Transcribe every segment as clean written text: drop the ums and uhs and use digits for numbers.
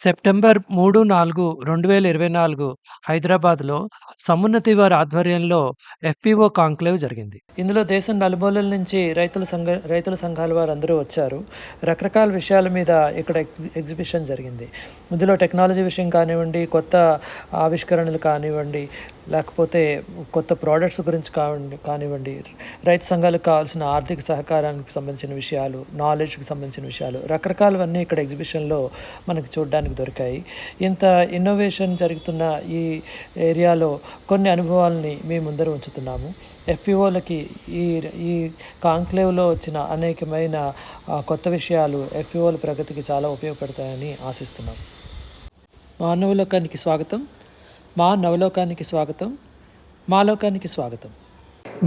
September 3, 4, 2024 హైదరాబాద్‌లో సమున్నతి వారి ఆధ్వర్యంలో ఎఫ్‌పిఓ కాంక్లేవ్ జరిగింది. ఇందులో దేశం నలుమూలల నుంచి రైతుల సంఘాల వారందరూ వచ్చారు. రకరకాల విషయాల మీద ఇక్కడ ఎగ్జిబిషన్ జరిగింది. ఇందులో టెక్నాలజీ విషయం కానివ్వండి, కొత్త ఆవిష్కరణలు కానివ్వండి, లేకపోతే కొత్త ప్రోడక్ట్స్ గురించి కానివ్వండి, రైతు సంఘాలకు కావాల్సిన ఆర్థిక సహకారానికి సంబంధించిన విషయాలు, నాలెడ్జ్‌కి సంబంధించిన విషయాలు, రకరకాలవన్నీ ఇక్కడ ఎగ్జిబిషన్‌లో మనకి చూడడానికి దొరికాయి. ఇంత ఇన్నోవేషన్ జరుగుతున్న ఈ ఏరియాలో కొన్ని అనుభవాల్ని మీ ముందర ఉంచుతున్నాము. ఎఫ్‌పిఓలకి ఈ కాంక్లేవ్‌లో వచ్చిన అనేకమైన కొత్త విషయాలు ఎఫ్‌పిఓల ప్రగతికి చాలా ఉపయోగపడతాయని ఆశిస్తున్నాం. మానవలోకానికి స్వాగతం, మా నవలోకానికి స్వాగతం, మా లోకానికి స్వాగతం.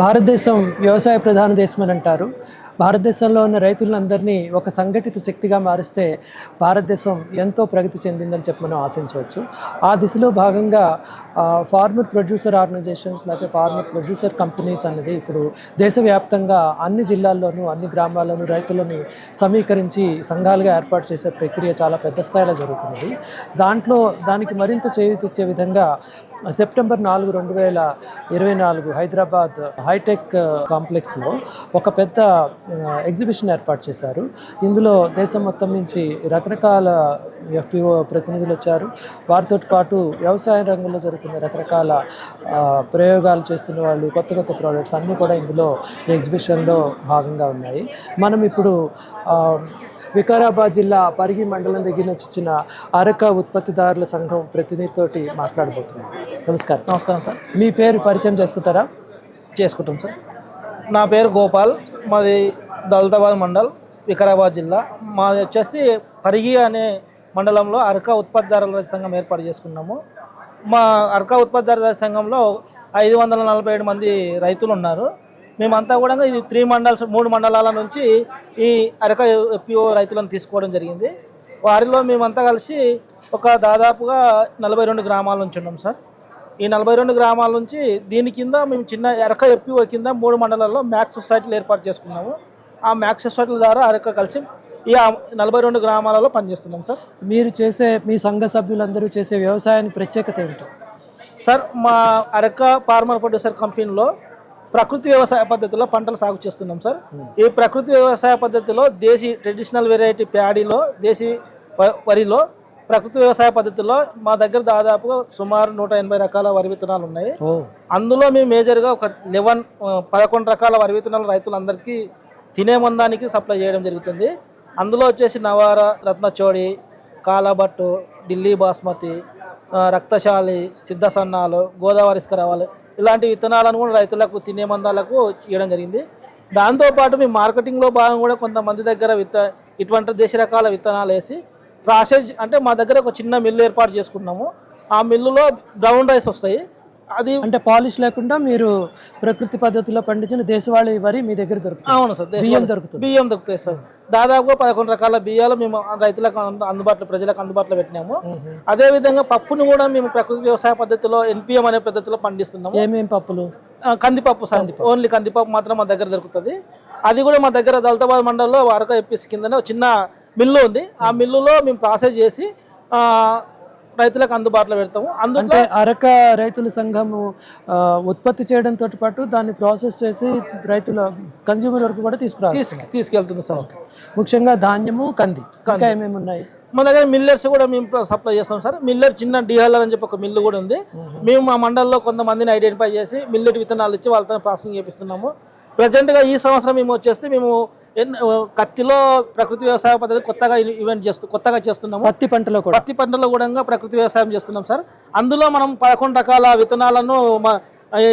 భారతదేశం వ్యవసాయ ప్రధాన దేశం అని అంటారు. భారతదేశంలో ఉన్న రైతులందరినీ ఒక సంఘటిత శక్తిగా మారిస్తే భారతదేశం ఎంతో ప్రగతి చెందిందని చెప్పి మనం ఆశించవచ్చు. ఆ దిశలో భాగంగా ఫార్మర్ ప్రొడ్యూసర్ ఆర్గనైజేషన్స్ లేకపోతే ఫార్మర్ ప్రొడ్యూసర్ కంపెనీస్ అనేది ఇప్పుడు దేశవ్యాప్తంగా అన్ని జిల్లాల్లోనూ అన్ని గ్రామాల్లోనూ రైతులను సమీకరించి సంఘాలుగా ఏర్పాటు చేసే ప్రక్రియ చాలా పెద్ద స్థాయిలో జరుగుతున్నది. దానికి మరింత చేయూతొచ్చే విధంగా సెప్టెంబర్ 4, 2024 హైదరాబాద్ హైటెక్ కాంప్లెక్స్లో ఒక పెద్ద ఎగ్జిబిషన్ ఏర్పాటు చేశారు. ఇందులో దేశం మొత్తం నుంచి రకరకాల ఎఫ్‌పిఓ ప్రతినిధులు వచ్చారు. వారితో పాటు వ్యవసాయ రంగంలో జరుగుతున్న రకరకాల ప్రయోగాలు చేస్తున్న వాళ్ళు, కొత్త కొత్త ప్రోడక్ట్స్ అన్నీ కూడా ఇందులో ఎగ్జిబిషన్లో భాగంగా ఉన్నాయి. మనం ఇప్పుడు వికారాబాద్ జిల్లా పరిగి మండలం దగ్గర నుంచి వచ్చిన అరక ఉత్పత్తిదారుల సంఘం ప్రతినిధితోటి మాట్లాడబోతున్నాం. నమస్కారం సార్. మీ పేరు పరిచయం చేసుకుంటాం సార్. నా పేరు గోపాల్, మాది దౌలతాబాద్ మండల్, వికారాబాద్ జిల్లా. మాది వచ్చేసి పరిగి అనే మండలంలో అరక ఉత్పత్తిదారుల సంఘం ఏర్పాటు చేసుకున్నాము. మా అరక ఉత్పత్తిదారుల సంఘంలో 547 మంది రైతులు ఉన్నారు. మేమంతా కూడా ఇది 3 మండలాల నుంచి ఈ అరక ఎఫ్‌పిఓ రైతులను తీసుకోవడం జరిగింది. వారిలో మేమంతా కలిసి ఒక దాదాపుగా 42 గ్రామాల నుంచి ఉన్నాం సార్. ఈ 42 గ్రామాల నుంచి దీని కింద మేము చిన్న అరక ఎఫ్‌పిఓ కింద 3 మండలాల్లో మ్యాక్స్ సొసైటీలు ఏర్పాటు చేసుకున్నాము. ఆ మ్యాక్స్ సొసైటీల ద్వారా అరక కలిసి ఈ 42 గ్రామాలలో పనిచేస్తున్నాం సార్. మీ సంఘ సభ్యులందరూ చేసే వ్యవసాయానికి ప్రత్యేకత ఏమిటి సార్? మా అరక ఫార్మర్ ప్రొడ్యూసర్ కంపెనీలో ప్రకృతి వ్యవసాయ పద్ధతిలో పంటలు సాగు చేస్తున్నాం సార్. ఈ ప్రకృతి వ్యవసాయ పద్ధతిలో దేశీ ట్రెడిషనల్ వెరైటీ ప్యాడీలో, దేశీ వరిలో ప్రకృతి వ్యవసాయ పద్ధతిలో మా దగ్గర దాదాపుగా సుమారు 180 రకాల వరి విత్తనాలు ఉన్నాయి. అందులో మేము మేజర్గా ఒక 11 రకాల వరి విత్తనాలు రైతులందరికీ తినే మందానికి సప్లై చేయడం జరుగుతుంది. అందులో వచ్చేసి నవార, రత్నచోడి, కాలాబట్టు, ఢిల్లీ బాస్మతి, రక్తశాలి, సిద్ధ సన్నాలు, గోదావరి ఇసుకరావాలి ఇలాంటి విత్తనాలను కూడా రైతులకు తినే మందాలకు ఇవ్వడం జరిగింది. దాంతోపాటు మేము మార్కెటింగ్లో భాగం కూడా కొంతమంది దగ్గర ఇటువంటి దేశ రకాల విత్తనాలు వేసి ప్రాసెస్ అంటే మా దగ్గర ఒక చిన్న మిల్లు ఏర్పాటు చేసుకున్నాము. ఆ మిల్లులో బ్రౌన్ రైస్ వస్తాయి. అది అంటే పాలిష్ లేకుండా మీరు ప్రకృతి పద్ధతిలో పండించిన దేశవాళీ వరి మీ దగ్గర దొరుకుతుంది. అవును సార్, బియ్యం దొరుకుతాయి సార్. దాదాపుగా 11 రకాల బియ్యాలు మేము రైతులకు ప్రజలకు అందుబాటులో పెట్టినాము. అదేవిధంగా పప్పును కూడా మేము ప్రకృతి వ్యవసాయ పద్ధతిలో NPM అనే పద్ధతిలో పండిస్తున్నాము. ఏమేమి పప్పులు? కందిపప్పు సార్. ఓన్లీ కందిపప్పు మాత్రం మా దగ్గర దొరుకుతుంది. అది కూడా మా దగ్గర దౌలతాబాద్ మండలంలో అరక ఎఫ్‌పిసి కిందనే చిన్న మిల్లు ఉంది. ఆ మిల్లులో మేము ప్రాసెస్ చేసి రైతులకు అందుబాటులో పెడతాము. అంటే అరక రైతుల సంఘము ఉత్పత్తి చేయడంతో పాటు దాన్ని ప్రాసెస్ చేసి రైతుల కన్జ్యూమర్ వరకు కూడా తీసుకెళ్తుంది సార్. ముఖ్యంగా ధాన్యము, కంది ఇంకా ఏమేమి ఉన్నాయి? మన దగ్గర మిల్లర్స్ కూడా మేము సప్లై చేస్తాం సార్. మిల్లర్ చిన్న డిహల్లర్ అని చెప్పి ఒక మిల్లు కూడా ఉంది. మేము మా మండలంలో కొంతమందిని ఐడెంటిఫై చేసి మిల్లెట్ విత్తనాలు ఇచ్చి వాళ్ళతో ప్రాసెసింగ్ చేపిస్తున్నాము. ప్రజెంట్గా ఈ సంవత్సరం మేము కత్తిలో ప్రకృతి వ్యవసాయ పద్ధతి కొత్తగా చేస్తున్నాము. పత్తి పంటలో కూడా ప్రకృతి వ్యవసాయం చేస్తున్నాం సార్. అందులో మనం 11 రకాల విత్తనాలను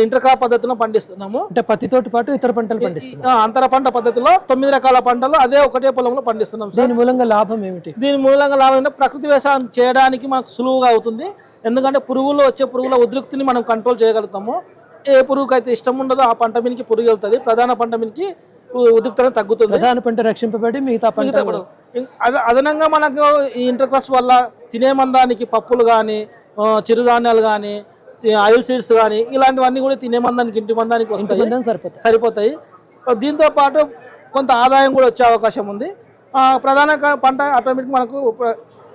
ఇంటర్ క్రాప్ పద్ధతిలో పండిస్తున్నాము. అంటే పత్తితోటి పాటు ఇతర పంటలు పండిస్తున్నాం. అంతర పంట పద్ధతిలో 9 రకాల పంటలు అదే ఒకటే పొలంలో పండిస్తున్నాం సార్. దీని మూలంగా లాభం ఏమిటి? దీని మూలంగా లాభం ఏంటంటే ప్రకృతి వ్యవసాయం చేయడానికి మనకు సులువుగా అవుతుంది. ఎందుకంటే పురుగుల ఉద్రిక్తిని మనం కంట్రోల్ చేయగలుగుతాము. ఏ పురుగుకి అయితే ఇష్టం ఉండదో ఆ పంట మీదకి పురుగు వెళ్తుంది. ప్రధాన పంట మీదకి ఉద్రిక్తత తగ్గుతుంది. ప్రధాన పంట రక్షింపబడి మిగతా పంట అదనంగా మనకు ఈ ఇంటర్ క్రాప్స్ వల్ల తినే మందానికి పప్పులు కానీ, చిరుధాన్యాలు కానీ, ఆయిల్ సీడ్స్ కానీ ఇలాంటివన్నీ కూడా తినే మందానికి, ఇంటి మందానికి వస్తాయి, సరిపోతాయి. దీంతో పాటు కొంత ఆదాయం కూడా వచ్చే అవకాశం ఉంది. ప్రధాన పంట ఆటోమేటిక్ మనకు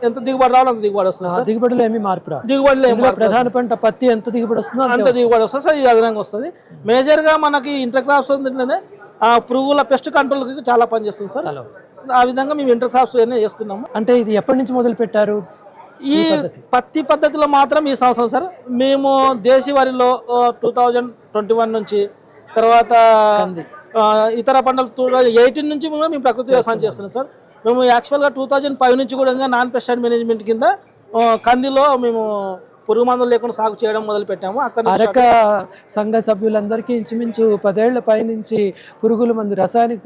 ఎంత దిగుబడి రావాలో అంత దిగుబడి వస్తుంది సార్. దిగుబడిలో ఏమి మార్పు రాదు. దిగుబడిలో ఏం ఇందులో ప్రధాన పంట పత్తి ఎంత దిగుబడి వస్తుందో అంత దిగుబడి వస్తుంది సార్. ఇది అదనంగా వస్తుంది. మేజర్గా మనకి ఇంటర్ క్రాప్స్ ఏంటంటే పురుగుల పెస్ట్ కంట్రోల్కి చాలా పనిచేస్తుంది సార్. ఆ విధంగా మేము ఇంటర్ క్రాప్స్ చేస్తున్నాము. అంటే ఇది ఎప్పటి నుంచి మొదలు పెట్టారు? ఈ పత్తి పద్ధతిలో మాత్రం ఈ సంవత్సరం సార్ మేము దేశీ వరిలో 2021 నుంచి, తర్వాత ఇతర పంటలు 2018 నుంచి కూడా మేము ప్రకృతి వ్యవసాయం చేస్తున్నాం సార్. మేము యాక్చువల్గా 2005 నుంచి కూడా నాన్ పెస్టిసైడ్ మేనేజ్మెంట్ కింద కందిలో మేము పురుగు మందులు లేకుండా సాగు చేయడం మొదలు పెట్టాము. అరక సంఘ సభ్యులందరికీ ఇంచుమించు 10 ఏళ్ల పైనుంచి పురుగుల మందు, రసాయనిక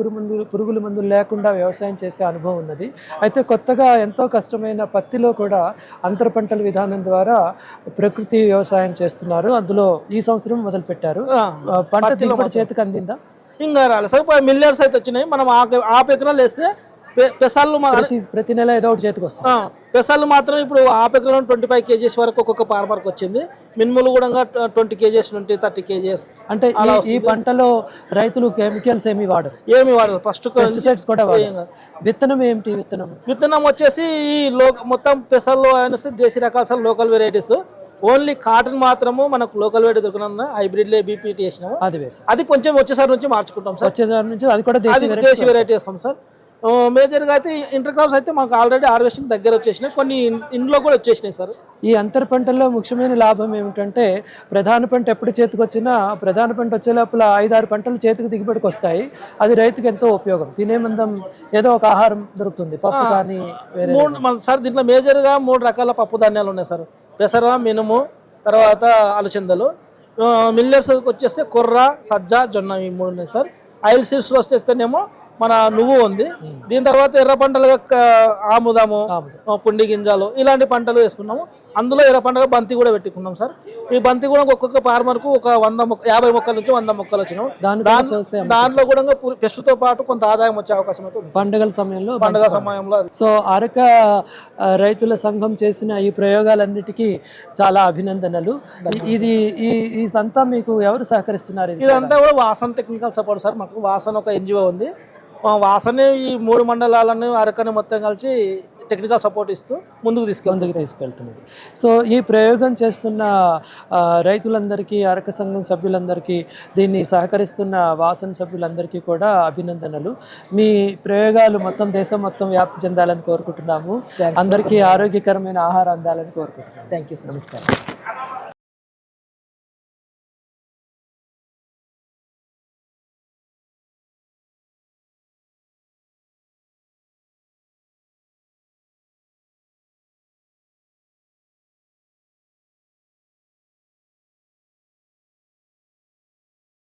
పురుగుల మందులు లేకుండా వ్యవసాయం చేసే అనుభవం ఉన్నది. అయితే కొత్తగా ఎంతో కష్టమైన పత్తిలో కూడా అంతర పంటల విధానం ద్వారా ప్రకృతి వ్యవసాయం చేస్తున్నారు. అందులో ఈ సంవత్సరం మొదలు పెట్టారు. పంట దిగుబడి చేతికి అందిందా? ఇంకా రాలేదు సార్. మిల్లర్స్ అయితే వచ్చినాయి. మనం ఆపు ఎకరాలు వేస్తే పెసాలు ప్రతి నెల ఏదో ఒకటి చేతికి వస్తుంది. పెసాలు మాత్రం ఇప్పుడు ఎకరంలో 25 kgs వరకు ఒక్కొక్క ఫార్మర్కి వచ్చింది. మినుములు కూడా 20 kgs నుండి 30 kgs. అంటే ఈ పంటలో రైతులు కెమికల్స్ ఏమి వాడరు? ఫస్ట్ పెస్టిసైడ్స్ కూడా వాడరు. విత్తనం ఏమిటి? విత్తనం వచ్చేసి ఈ మొత్తం పెసాల్లో దేశీ రకాల sir, local varieties. Only cotton మాత్రము మనకు లోకల్ వెరైటీ దొరికిన హైబ్రిడ్ బీపీటీ వేసినాము. అది కొంచెం వచ్చేసారి నుంచి మార్చుకుంటాం సార్. వచ్చేసారి నుంచి అది కూడా దేశీ వెరైటీ వేస్తాం సార్. మేజర్గా అయితే ఇంటర్ క్రాప్స్ అయితే మాకు ఆల్రెడీ హార్వెస్టింగ్ దగ్గర వచ్చేసినాయి, కొన్ని ఇంట్లో కూడా వచ్చేసినాయి సార్. ఈ అంతర పంటల్లో ముఖ్యమైన లాభం ఏమిటంటే ప్రధాన పంట ఎప్పుడు చేతికి వచ్చినా ప్రధాన పంట వచ్చే లోపల 5-6 పంటలు చేతికి దిగుబడికి వస్తాయి. అది రైతుకు ఎంతో ఉపయోగం. తినే మందం ఏదో ఒక ఆహారం దొరుకుతుంది, పప్పు కానీ సార్. దీంట్లో మేజర్గా 3 రకాల పప్పు ధాన్యాలు ఉన్నాయి సార్. పెసర, మినుము, తర్వాత అలచందలు. మిల్లెట్స్ వచ్చేస్తే కొర్ర, సజ్జ, జొన్న, ఈ 3 ఉన్నాయి సార్. ఆయిల్ సీడ్స్లో వచ్చేస్తేనేమో మన నువ్వు ఉంది. దీని తర్వాత ఎర్ర పంటలు ఆముదము, పుండి గింజలు ఇలాంటి పంటలు వేసుకున్నాము. అందులో ఎర్ర పంటగా బంతి కూడా పెట్టుకున్నాం సార్. ఈ బంతి కూడా ఒక్కొక్క ఫార్మర్కు ఒక 50 మొక్కల నుంచి 100 మొక్కలు వచ్చినాం. దాంట్లో కూడా పెస్ట్తో పాటు కొంత ఆదాయం వచ్చే అవకాశం అయితే ఉంది పండుగ సమయంలో. సో అరక రైతుల సంఘం చేసిన ఈ ప్రయోగాలన్నిటికీ చాలా అభినందనలు. ఇది ఈ సంతా మీకు ఎవరు సహకరిస్తున్నారు? ఇదంతా కూడా వాసన్ టెక్నికల్ సపోర్ట్ సార్. మాకు వాసన్ ఒక NGO ఉంది. వాసనే ఈ 3 మండలాలను అరకని మొత్తం కలిసి టెక్నికల్ సపోర్ట్ ఇస్తూ ముందుకు తీసుకెళ్తున్నది. సో ఈ ప్రయోగం చేస్తున్న రైతులందరికీ, అరక సంఘం సభ్యులందరికీ, దీన్ని సహకరిస్తున్న వాసన సభ్యులందరికీ కూడా అభినందనలు. మీ ప్రయోగాలు మొత్తం దేశం మొత్తం వ్యాప్తి చెందాలని కోరుకుంటున్నాము. అందరికీ ఆరోగ్యకరమైన ఆహారం అందాలని కోరుకుంటున్నాము. Thank you sir. నమస్కారం.